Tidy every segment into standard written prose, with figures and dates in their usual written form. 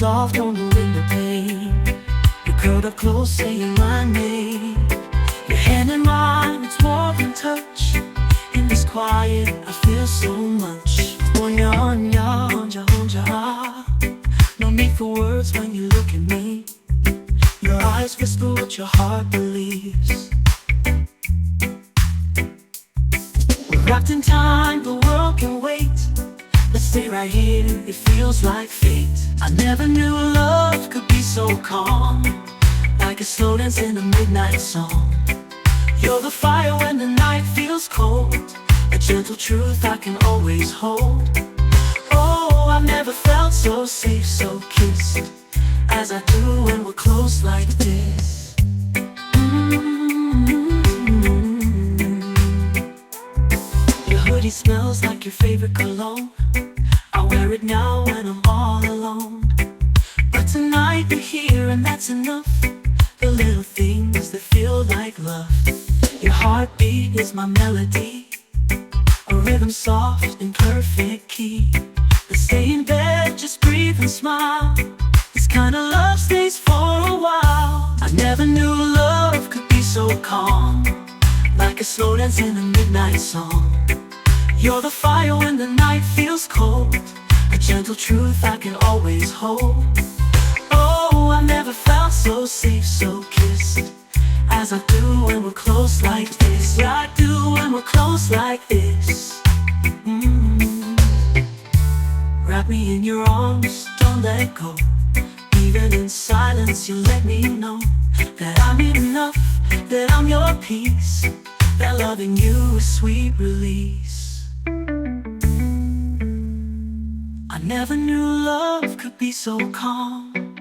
soft on the window pane. You curled up close saying my name. Your hand in mine, it's more than touch. In this quiet, I feel so much. No need for words when you look at me. Your eyes whisper what your heart believes. We're wrapped in time, the world can wait. Let's stay right here, it feels like fate. I never knew love could be so calm, like a slow dance in a midnight song. You're the fire when the night feels cold, a gentle truth I can always hold. Oh, I've never felt so safe, so kissed, as I do when we're close like this. Your hoodie smells like your favorite cologne. I wear it now when I'm all alone. But tonight you're here and that's enough. The little things that feel like love. Your heartbeat is my melody, a rhythm soft in perfect key. Let's stay in bed, just breathe and smile. This kind of love stays for a while. I never knew love could be so calm, like a slow dance in a midnight song. You're the fire when the night feels cold, a gentle truth I can always hold. Oh, I never felt so safe, so kissed, as I do when we're close like this. Yeah, I do when we're close like this. Wrap me in your arms, don't let go. Even in silence you let me know that I'm enough, that I'm your peace, that loving you is sweet release. I never knew love could be so calm,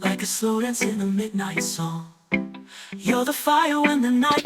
like a slow dance in a midnight song. You're the fire when the night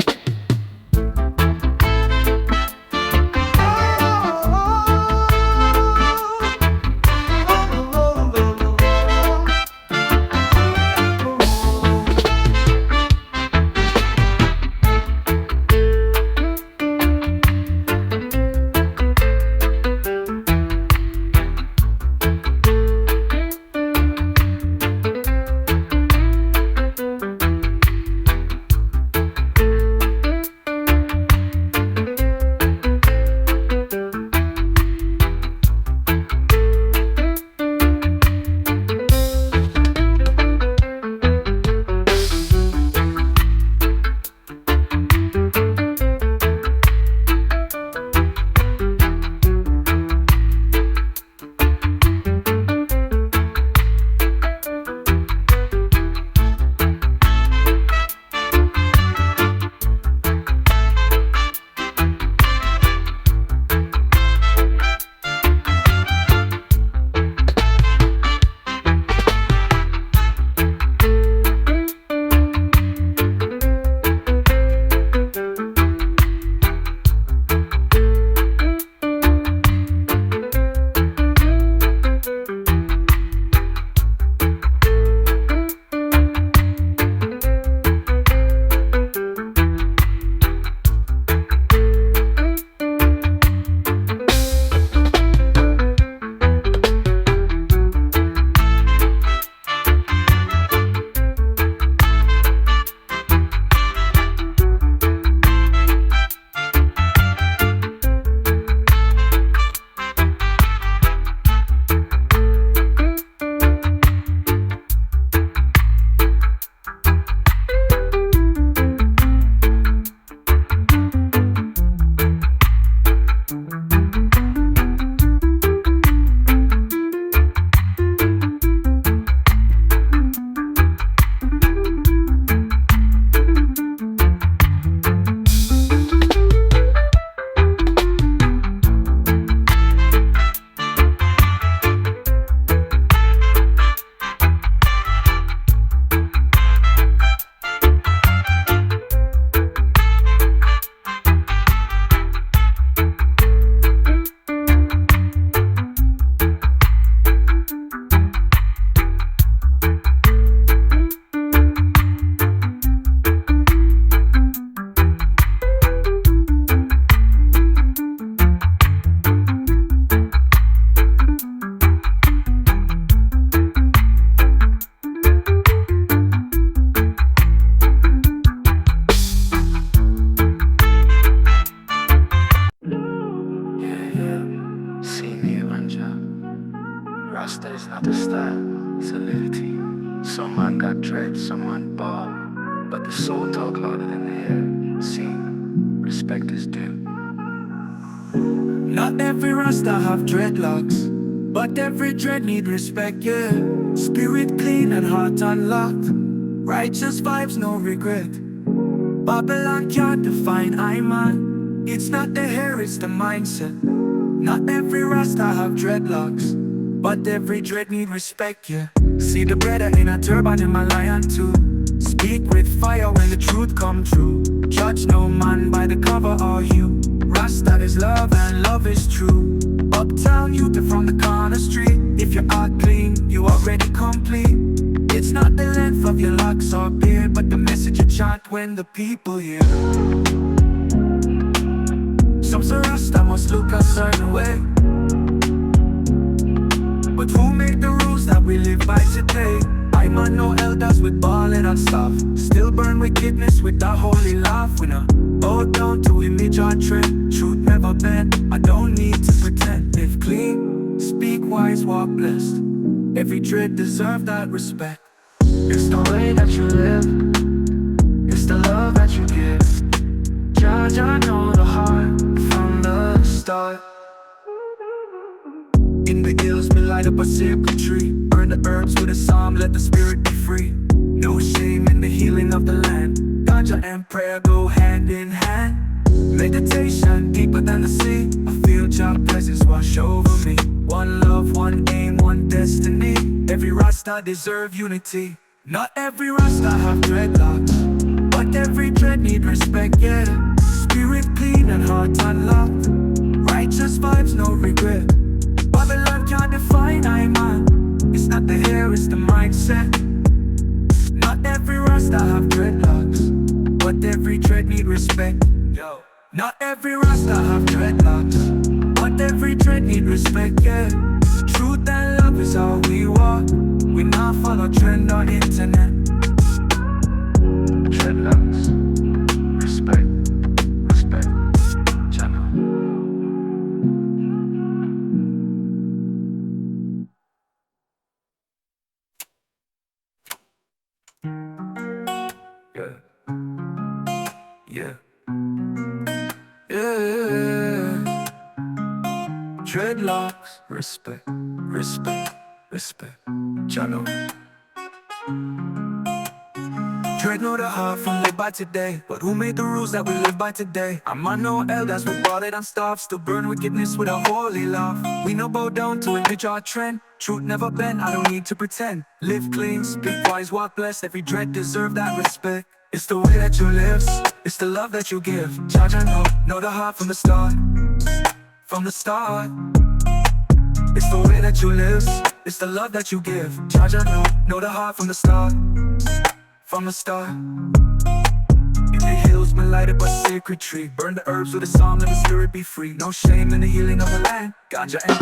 dread someone bought, but the soul talk louder than the hair. See, respect is due. Not every Rasta have dreadlocks, but every dread need respect, yeah. Spirit clean and heart unlocked, righteous vibes, no regret. Babylon can't define I man. It's not the hair, it's the mindset. Not every Rasta have dreadlocks, but every dread need respect, yeah. See the brother in a turban in my lion too. Speak with fire when the truth come true. Judge no man by the cover or hue. Rasta is love and love is true. Uptown youth from the corner street. If your heart clean, you already complete. It's not the length of your locks or beard, but the message you chant when the people hear. Some say Rasta must look a certain way, but who made the rules that we live by today? I man know elders with ballin' and stuff, still burn wickedness with that holy laugh. We not bow down to image or trend. Truth never bend, I don't need to pretend. Live clean, speak wise, walk blessed. Every dread deserve that respect. It's the way that you live, it's the love that you give. Judge, I know the heart from the start. In the hills, me light up a sacred tree. Burn the herbs with a psalm, let the spirit be free. No shame in the healing of the land. Ganja and prayer go hand in hand. Meditation deeper than the sea. I feel Jah presence wash over me. One love, one aim, one destiny. Every Rasta deserve unity. Not every Rasta have dreadlocks, but every dread need respect, yeah. Spirit clean and heart unlocked, righteous vibes, no regret. Babylon can't define I man. It's not the hair, it's the mindset. Not every Rasta have dreadlocks, but every dread need respect. Yo. Not every Rasta have dreadlocks, but every dread need respect, yeah. Truth and love is how we walk. We not follow trend on internet. Dreadlocks, respect, respect, channel. Yeah, yeah, yeah. Dreadlocks, respect, respect, respect, channel. Dread know the heart from live by today, but who made the rules that we live by today? I'm on no elders with ballad and stuff, still burn wickedness with a holy love. We no bow down to image our trend. Truth never bend, I don't need to pretend. Live clean, speak wise, walk blessed. Every dread deserve that respect. It's the way that you live, it's the love that you give. Charge and hope, know the heart from the start. From the start. It's the way that you live, it's the love that you give. Charge and know the heart from the start. From the start. In the hills, me light up a sacred tree. Burn the herbs with a psalm, let the spirit be free. No shame in the healing of the land. Ganja and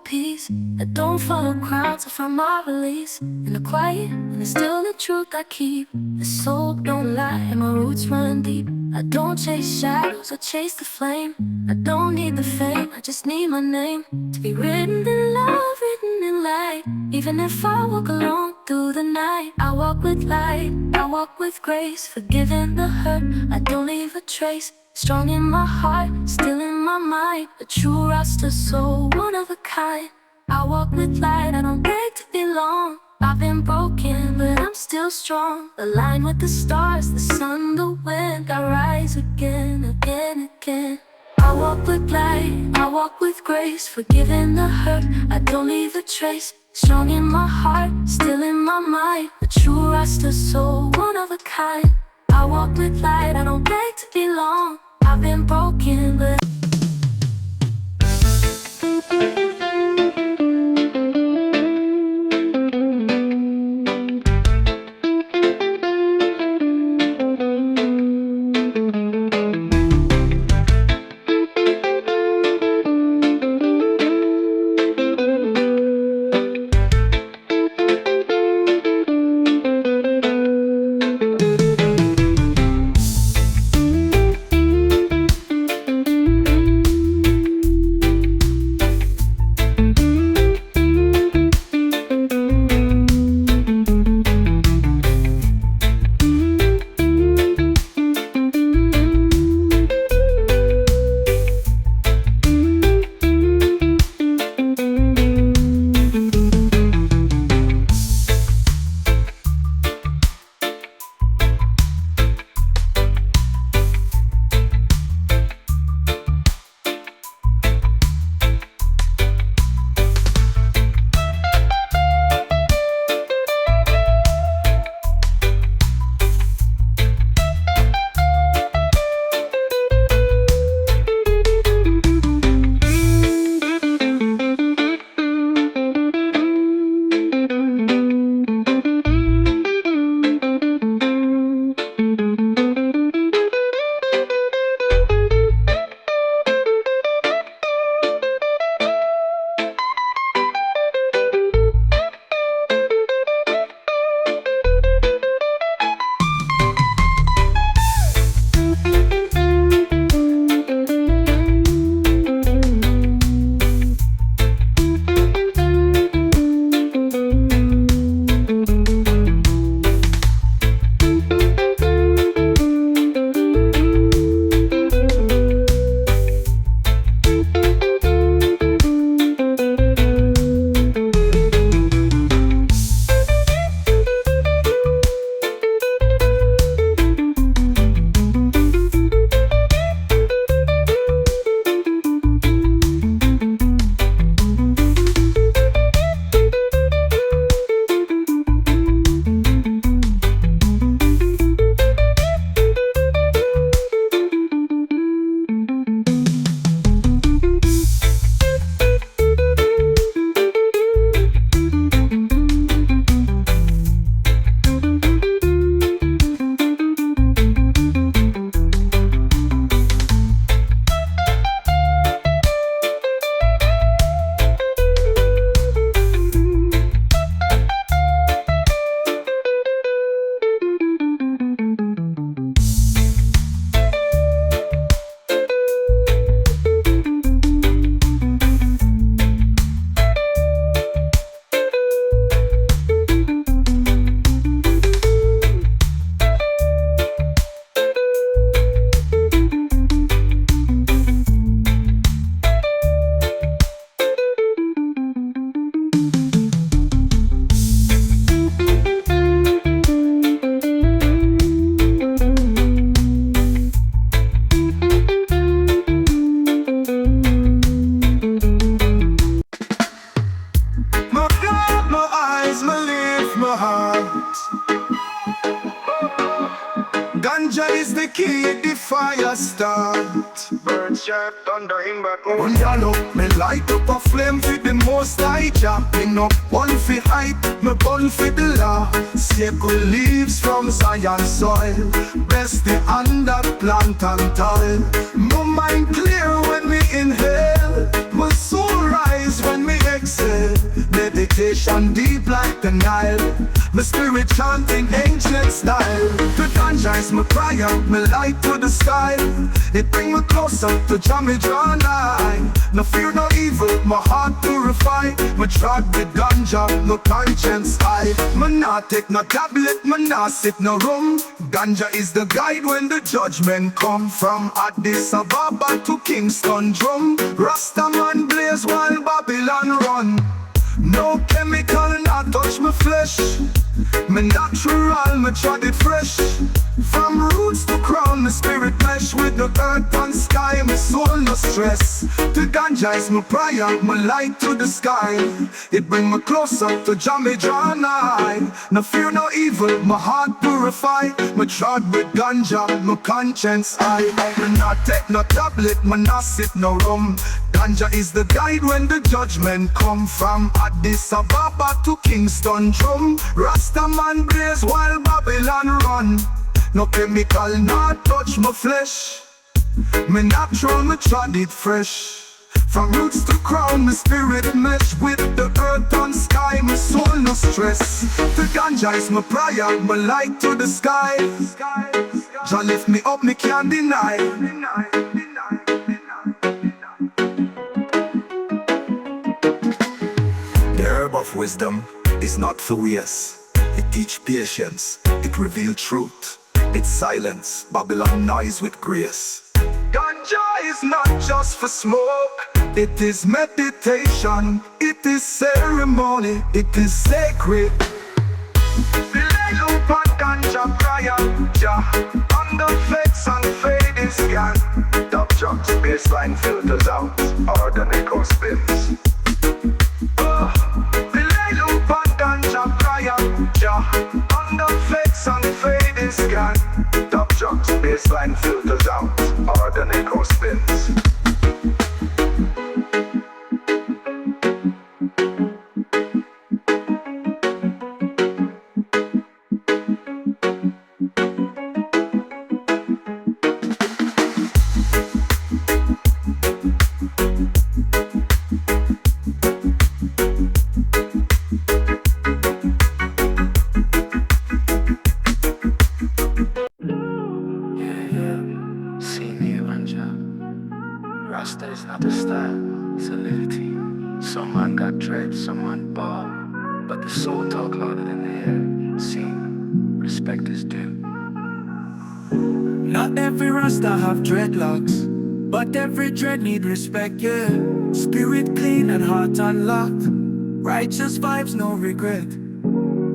peace. I don't follow crowds, I find my release in the quiet, and it's still the truth I keep. The soul don't lie, and my roots run deep. I don't chase shadows or chase the flame. I don't need the fame, I just need my name to be written in love, written in light. Even if I walk alone through the night, I walk with light, I walk with grace. Forgiving the hurt, I don't leave a trace. Strong in my heart, still in my mind. A true Rasta soul, one of a kind. I walk with light, I don't beg to belong. I've been broken, but I'm still strong. Aligned with the stars, the sun, the wind. I rise again, again, again. I walk with light, I walk with grace. Forgiving the hurt, I don't leave a trace. Strong in my heart, still in my mind. A true Rasta soul, one of a kind. I walk with light, I don't beg to belong. I've been broken, but Ganja is the key, the fire start. Bird sharp, thunder in back. When yellow, me light up a flame for the most I jumping up. One for hype, me bun for the law. Circle leaves from Zion soil. Best the under plant and tile. My mind clear when we inhale. My soul rise when we exhale. meditation deep like the Nile. My spirit chanting ancient style. The ganja is my prayer, my light to the sky. It bring me closer to Jammy John I. No fear, no evil, my heart purify. My tribe with ganja, no conscience high. Me not take no tablet, me not sip no rum. Ganja is the guide when the judgment come. From Addis Ababa to Kingston drum. Rastaman blaze while Babylon run. No chemical not touch my flesh. Me natural, me trod it fresh. From roots to crown, my spirit mesh with the earth and sky. My soul no stress. The ganja is my prayer, my light to the sky. It bring me closer to Jammy John I. No fear, no evil, my heart purify. Me trod with ganja, my conscience high. Me not take no tablet, me not sip no rum. Ganja is the guide when the judgment come. From Addis Ababa to Kingston drum. Rastaman blaze while Babylon run. No chemical not touch my flesh. Me natural, me trod it fresh. From roots to crown, my spirit mesh with the earth and sky. My soul no stress. The ganja is my prayer, my light to the sky. Jah lift me up, me can't deny. The herb of wisdom is not for waste. It teach patience, it reveal truth. It silence Babylon noise with grace. Ganja is not just for smoke. It is meditation, it is ceremony, it is sacred. Relay upon ganja prayer, Jah. Under flex and fading scan. Top trucks, baseline filters out, order echo spins. Relay upon ganja prayer, Jah. Under flex and fading scan. Top trucks, baseline filters out, order echo spins. Rasta is not a style, it's a liberty. Some man got dread, some man ball, but the soul talk louder than the air. See, respect is due. Not every Rasta have dreadlocks, but every dread need respect, yeah. Spirit clean and heart unlocked, righteous vibes, no regret.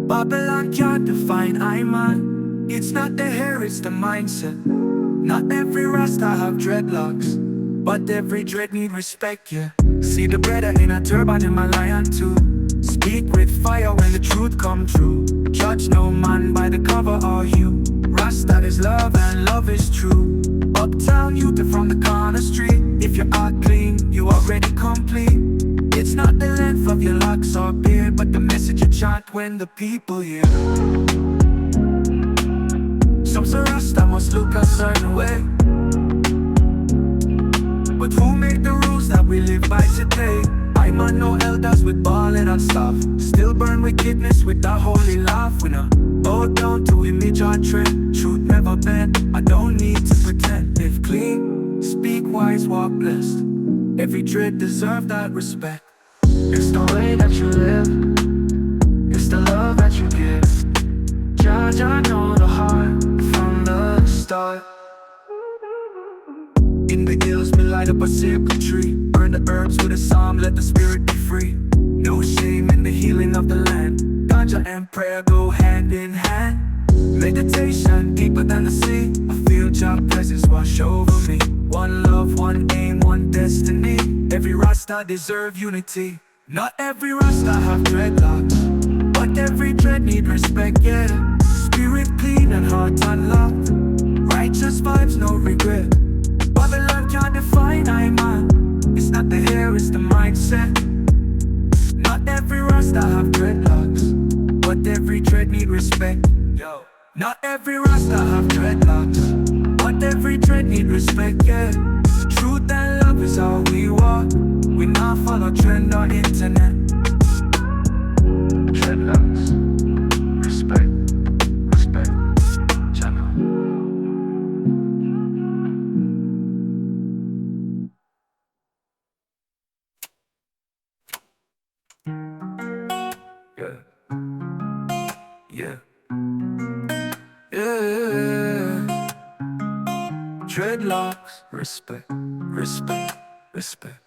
Babylon can't define I man. It's not the hair, it's the mindset. Not every Rasta have dreadlocks, but every dread need respect, yeah. See the brother in a turban in my lion too. Speak with fire when the truth come true. Judge no man by the cover or hue. Rasta is love and love is true. Uptown youth from the corner street. If your heart clean, you already complete. It's not the length of your locks or beard, but the message you chant when the people hear. Some say Rasta must look a certain way, but who make the rules that we live by today? I man know elders with ballin' and stuff, still burn wickedness with that holy laugh. We not bow down to image or trend. Truth never bend, I don't need to pretend. Live clean, speak wise, walk blessed. Every dread deserve that respect. It's the way that you live, it's the love that you give. Judge, I know the heart from the start. In the hills, me light up a sacred tree. Burn the herbs with a psalm, let the spirit be free. No shame in the healing of the land. Ganja and prayer go hand in hand. Meditation deeper than the sea. I feel Jah presence wash over me. One love, one aim, one destiny. Every Rasta deserve unity. Not every Rasta have dreadlocks, but every dread need respect, yeah. Spirit clean and heart unlocked, righteous vibes, no regret. Babylon can't define I man. It's not the hair, it's the mindset. Not every Rasta have dreadlocks, but every dread need respect. Yo. Not every Rasta have dreadlocks, but every dread need respect, yeah. Truth and love is all we want. We not follow trend or internet. yeah. Yeah. Dreadlocks, respect, respect, respect.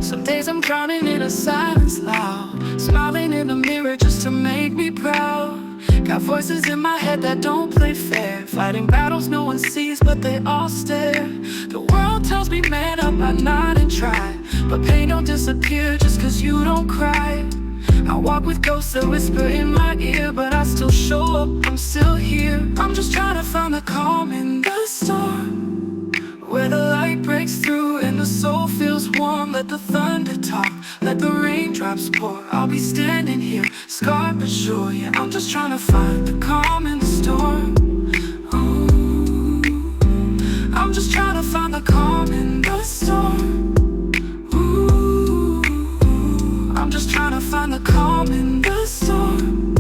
Some days I'm drowning in a silence loud, smiling in the mirror just to make me proud. Got voices in my head that don't play fair, fighting battles no one sees but they all stare. The world tells me man up, I nod and try, but pain don't disappear just cause you don't cry. I walk with ghosts that whisper in my ear, but I still show up, I'm still here. I'm just trying to find the calm in the storm, where the light breaks through and the soul feels warm. Let the thunder talk, let the raindrops pour. I'll be standing here, scarred but sure. Yeah, I'm just trying to find the calm in the storm. Ooh, I'm just trying to find the calm in the storm. Ooh, I'm just trying to find the calm in the storm,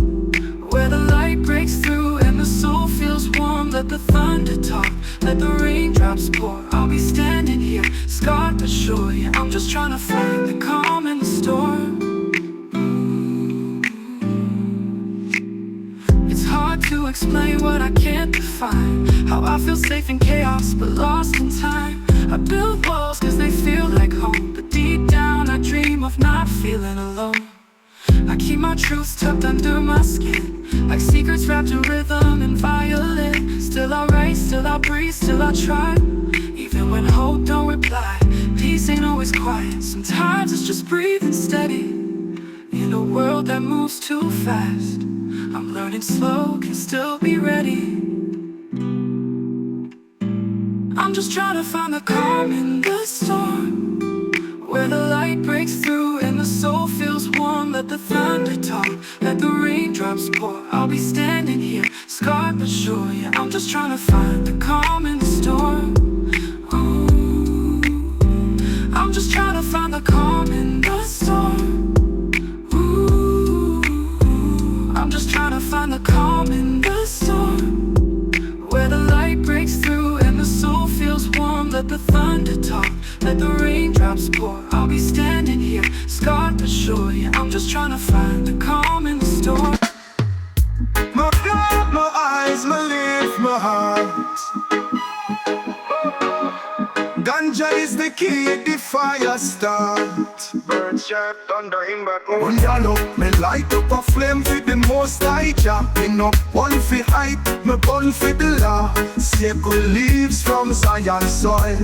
where the light breaks through and the soul feels warm. Let the thunder talk, let the raindrops pour. I'll be standing here, scarred but sure. Yeah, I'm just trying to find the calm in the storm. It's hard to explain what I can't define, how I feel safe in chaos but lost in time. I build walls cause they feel like home, but deep down I dream of not feeling alone. I keep my truths tucked under my skin, like secrets wrapped in rhythm and violin. Still I write, still I breathe, still I try, even when hope don't reply. Peace ain't always quiet, sometimes it's just breathing steady. In a world that moves too fast, I'm learning slow, can still be ready. I'm just trying to find the calm in the storm, where the light breaks through and the soul feels warm. Let the thunder talk, let the raindrops pour. I'll be standing here, scarred but sure. Yeah, I'm just trying to find the calm in the storm. Ooh. I'm just trying to find the calm in the storm. Ooh. I'm just trying to find the calm in the storm, where the light breaks through and the soul feels warm. Let the thunder talk, let the raindrops pour. I'll be standing here, scarred but sure. Yeah, I'm just trying to find the calm in the storm. My God, my eyes, my lips, my heart. Ganja is the key, the fire start. Bird sharp, thunder in back. One yellow, me light up a flame for the most high. Jumping up, one for hype, me bun for the law. Circle leaves from Zion soil,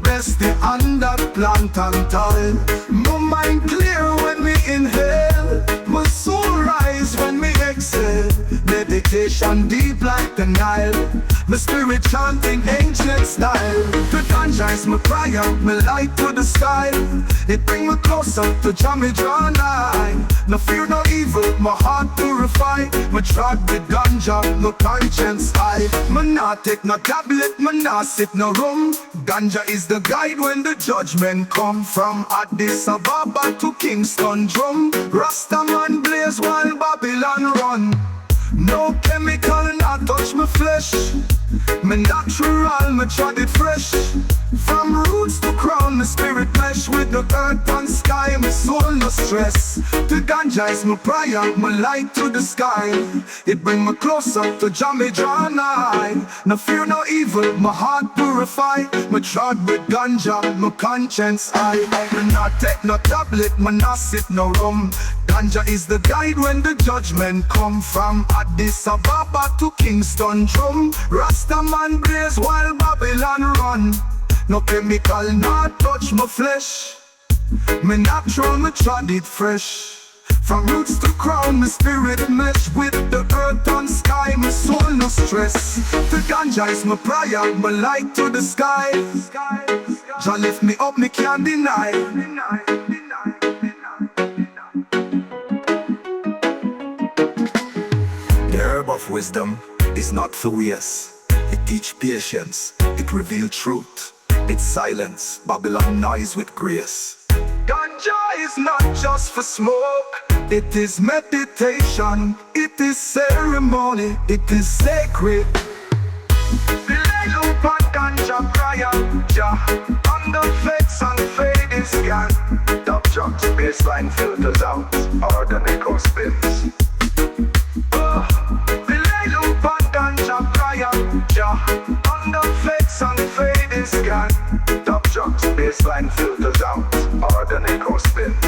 best the under plant and Ital. My mind clear when we inhale, my soul rise when we exhale. Meditation deep like the Nile, my spirit chanting ancient style. The ganja is my prayer, my light to the sky. It bring me closer to Jammy John I. No fear, no evil, my heart purify. My track with ganja, no conscience high. Me not take no tablet, me not sip no rum. Ganja is the guide when the judgment come. From Addis Ababa to Kingston drum, Rastaman blaze while Babylon run. No chemical, not touch my flesh. Me natural, me tried it fresh. From roots to crown, my spirit mesh with the earth and sky. My soul no stress. The ganja is my prayer, my light to the sky. It bring me closer to Jammy John I. No fear, no evil, my heart purify. Me trod with ganja, my conscience high. Me not take no tablet, me not sip no rum. Ganja is the guide when the judgment come. From Addis Ababa to Kingston drum, Rastaman blaze while Babylon run. No chemical, not touch my flesh. Me natural, me trod it fresh. From roots to crown, my spirit mesh with the earth and sky. My soul no stress. The ganja is my prayer, my light to the sky. Jah lift me up, me can't deny. The herb of wisdom is not for waste. It teach patience, it reveal truth. It silence Babylon noise with grace. Ganja is not just for smoke, it is meditation, it is ceremony, it is sacred. Relay loop on ganja prayer, Jah, under flex and fading scan. Top trucks, baseline filters out, order echo spins. Relay loop on ganja prayer, Jah, under flex and fading scan. Top trucks, baseline filters out, order echo spins.